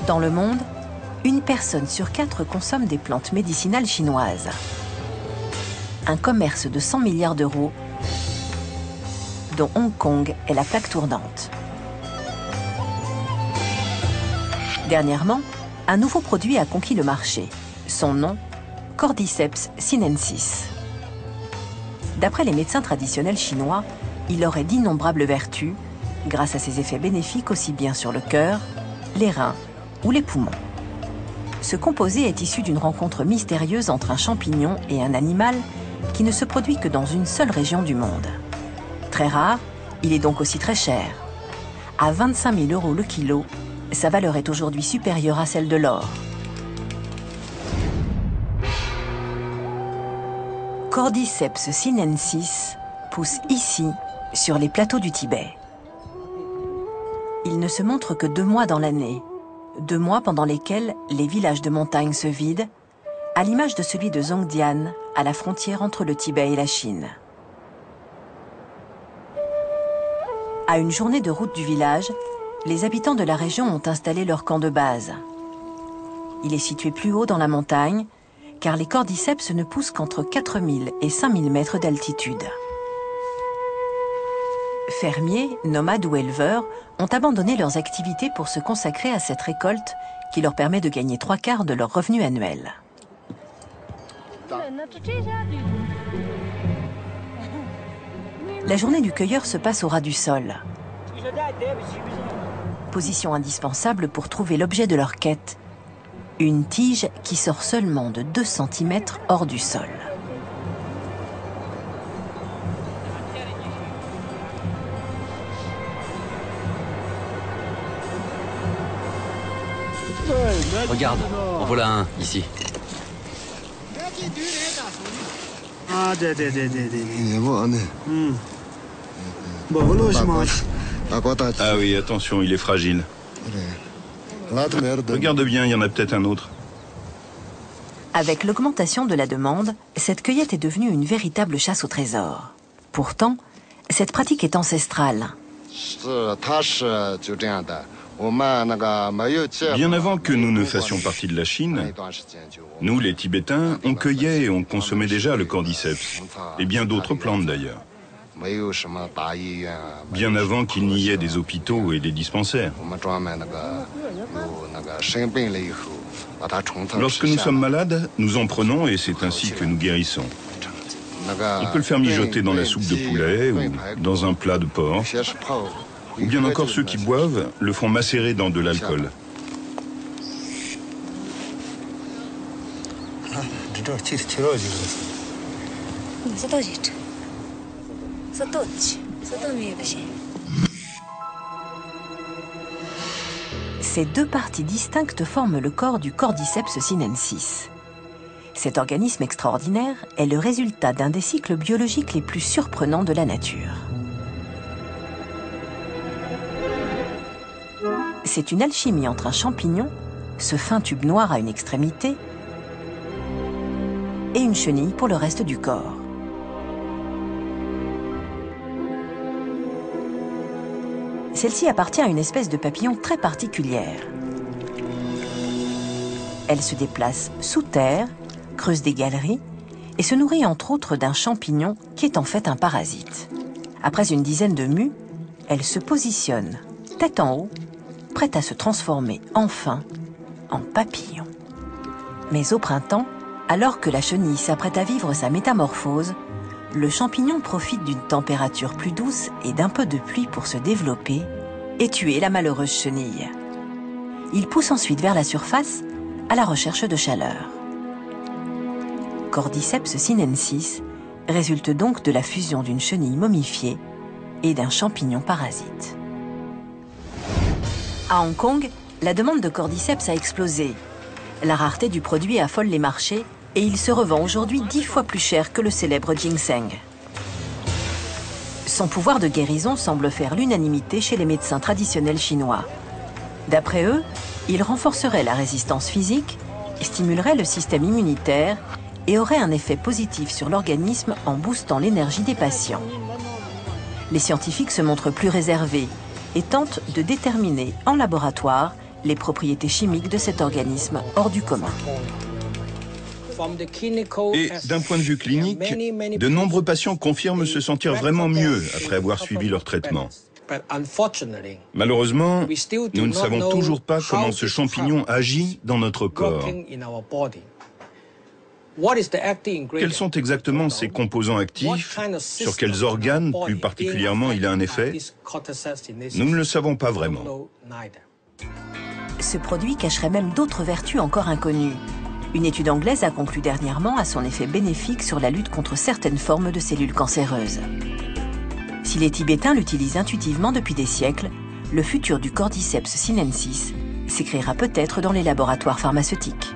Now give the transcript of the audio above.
Dans le monde, une personne sur 4 consomme des plantes médicinales chinoises. Un commerce de 100 milliards d'euros, dont Hong Kong est la plaque tournante. Dernièrement, un nouveau produit a conquis le marché. Son nom, Cordyceps sinensis. D'après les médecins traditionnels chinois, il aurait d'innombrables vertus, grâce à ses effets bénéfiques aussi bien sur le cœur, les reins ou les poumons. Ce composé est issu d'une rencontre mystérieuse entre un champignon et un animal qui ne se produit que dans une seule région du monde. Très rare, il est donc aussi très cher. À 25 000 € le kilo, sa valeur est aujourd'hui supérieure à celle de l'or. Cordyceps sinensis pousse ici, sur les plateaux du Tibet. Il ne se montre que 2 mois dans l'année. 2 mois pendant lesquels les villages de montagne se vident, à l'image de celui de Zhongdian, à la frontière entre le Tibet et la Chine. À une journée de route du village, les habitants de la région ont installé leur camp de base. Il est situé plus haut dans la montagne, car les cordyceps ne poussent qu'entre 4000 et 5000 mètres d'altitude. Fermiers, nomades ou éleveurs ont abandonné leurs activités pour se consacrer à cette récolte qui leur permet de gagner 3/4 de leur revenu annuel. La journée du cueilleur se passe au ras du sol. Position indispensable pour trouver l'objet de leur quête, une tige qui sort seulement de 2 cm hors du sol. Regarde, en voilà un, ici. Ah oui, attention, il est fragile. Regarde bien, il y en a peut-être un autre. Avec l'augmentation de la demande, cette cueillette est devenue une véritable chasse au trésor. Pourtant, cette pratique est ancestrale. Bien avant que nous ne fassions partie de la Chine, nous, les Tibétains, on cueillait et on consommait déjà le cordyceps, et bien d'autres plantes d'ailleurs. Bien avant qu'il n'y ait des hôpitaux et des dispensaires. Lorsque nous sommes malades, nous en prenons et c'est ainsi que nous guérissons. On peut le faire mijoter dans la soupe de poulet ou dans un plat de porc. Ou bien encore ceux qui boivent le font macérer dans de l'alcool. Ces 2 parties distinctes forment le corps du Cordyceps sinensis. Cet organisme extraordinaire est le résultat d'un des cycles biologiques les plus surprenants de la nature. C'est une alchimie entre un champignon, ce fin tube noir à une extrémité, et une chenille pour le reste du corps. Celle-ci appartient à une espèce de papillon très particulière. Elle se déplace sous terre, creuse des galeries et se nourrit entre autres d'un champignon qui est en fait un parasite. Après une dizaine de mues, elle se positionne tête en haut, prête à se transformer enfin en papillon. Mais au printemps, alors que la chenille s'apprête à vivre sa métamorphose, le champignon profite d'une température plus douce et d'un peu de pluie pour se développer et tuer la malheureuse chenille. Il pousse ensuite vers la surface à la recherche de chaleur. Cordyceps sinensis résulte donc de la fusion d'une chenille momifiée et d'un champignon parasite. À Hong Kong, la demande de cordyceps a explosé. La rareté du produit affole les marchés et il se revend aujourd'hui 10 fois plus cher que le célèbre ginseng. Son pouvoir de guérison semble faire l'unanimité chez les médecins traditionnels chinois. D'après eux, il renforcerait la résistance physique, stimulerait le système immunitaire et aurait un effet positif sur l'organisme en boostant l'énergie des patients. Les scientifiques se montrent plus réservés et tentent de déterminer en laboratoire les propriétés chimiques de cet organisme hors du commun. Et d'un point de vue clinique, de nombreux patients confirment se sentir vraiment mieux après avoir suivi leur traitement. Malheureusement, nous ne savons toujours pas comment ce champignon agit dans notre corps. Quels sont exactement ses composants actifs? Sur quels organes, plus particulièrement, il a un effet? Nous ne le savons pas vraiment. Ce produit cacherait même d'autres vertus encore inconnues. Une étude anglaise a conclu dernièrement à son effet bénéfique sur la lutte contre certaines formes de cellules cancéreuses. Si les Tibétains l'utilisent intuitivement depuis des siècles, le futur du Cordyceps sinensis s'écrira peut-être dans les laboratoires pharmaceutiques.